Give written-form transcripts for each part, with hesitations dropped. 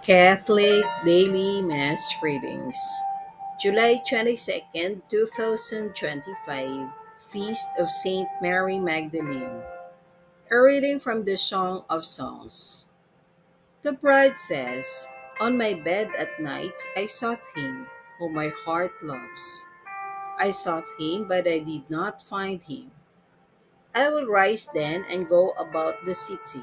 Catholic Daily Mass Readings, July 22nd, 2025, Feast of Saint Mary Magdalene. A reading from the Song of Songs. The bride says, "On my bed at night I sought him, whom my heart loves. I sought him, but I did not find him. I will rise then and go about the city.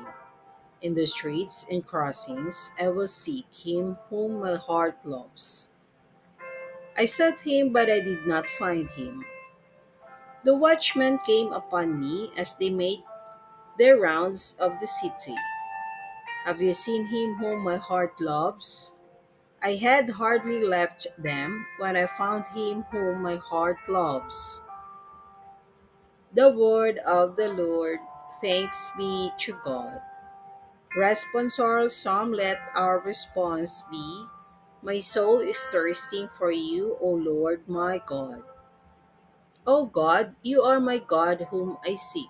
In the streets and crossings I will seek him whom my heart loves. I sought him, but I did not find him. The watchmen came upon me as they made their rounds of the city. Have you seen him whom my heart loves? I had hardly left them when I found him whom my heart loves." The word of the Lord. Thanks be to God. Responsorial Psalm. Let our response be, "My soul is thirsting for you, O Lord my God." O God, you are my God whom I seek.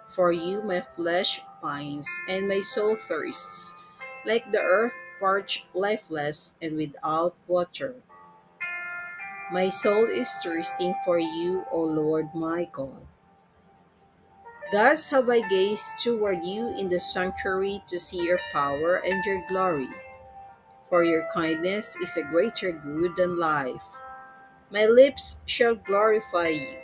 For you my flesh pines, and my soul thirsts, like the earth parched, lifeless, and without water. My soul is thirsting for you, O Lord my God. Thus have I gazed toward you in the sanctuary to see your power and your glory. For your kindness is a greater good than life. My lips shall glorify you.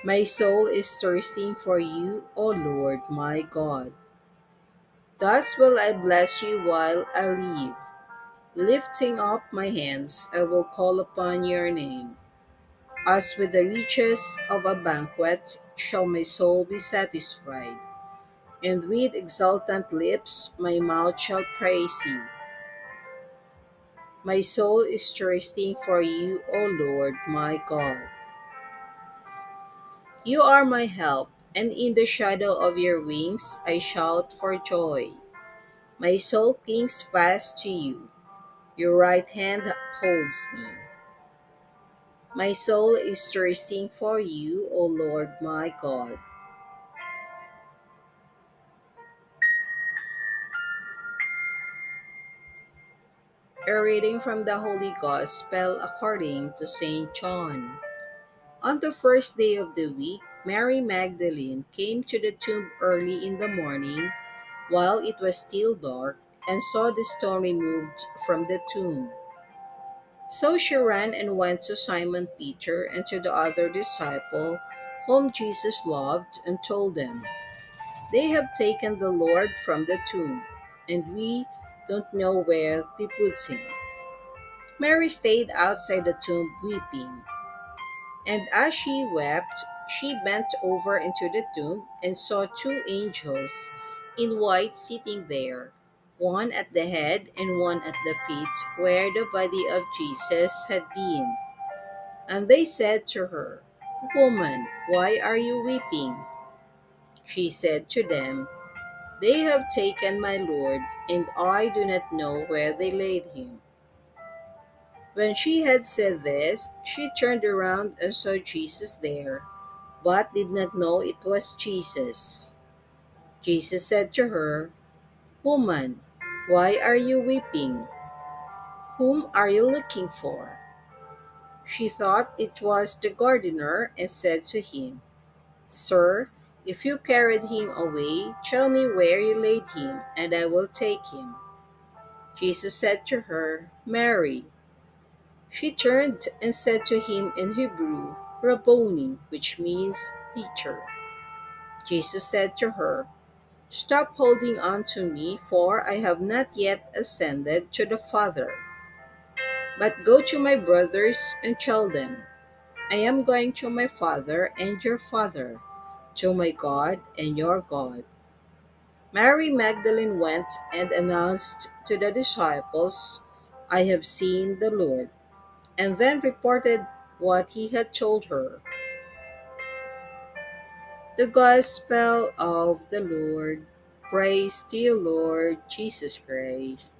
My soul is thirsting for you, O Lord my God. Thus will I bless you while I live. Lifting up my hands, I will call upon your name. As with the riches of a banquet shall my soul be satisfied, and with exultant lips my mouth shall praise you. My soul is thirsting for you, O Lord my God. You are my help, and in the shadow of your wings I shout for joy. My soul clings fast to you. Your right hand holds me. My soul is thirsting for you, O Lord my God. A reading from the Holy Gospel according to St. John. On the first day of the week, Mary Magdalene came to the tomb early in the morning while it was still dark and saw the stone removed from the tomb. So she ran and went to Simon Peter and to the other disciple whom Jesus loved and told them, "They have taken the Lord from the tomb, and we don't know where they put him." Mary stayed outside the tomb weeping. And as she wept, she bent over into the tomb and saw two angels in white sitting there, one at the head and one at the feet, where the body of Jesus had been. And they said to her, "Woman, why are you weeping?" She said to them, "They have taken my Lord, and I do not know where they laid him." When she had said this, she turned around and saw Jesus there, but did not know it was Jesus. Jesus said to her, "Woman, why are you weeping? Whom are you looking for?" She thought it was the gardener and said to him, "Sir, if you carried him away, tell me where you laid him, and I will take him." Jesus said to her, "Mary." She turned and said to him in Hebrew, "Rabboni," which means teacher. Jesus said to her, "Stop holding on to me, for I have not yet ascended to the Father. But go to my brothers and tell them, I am going to my Father and your Father, to my God and your God." Mary Magdalene went and announced to the disciples, "I have seen the Lord," and then reported what he had told her. The Gospel of the Lord. Praise to you, Lord Jesus Christ.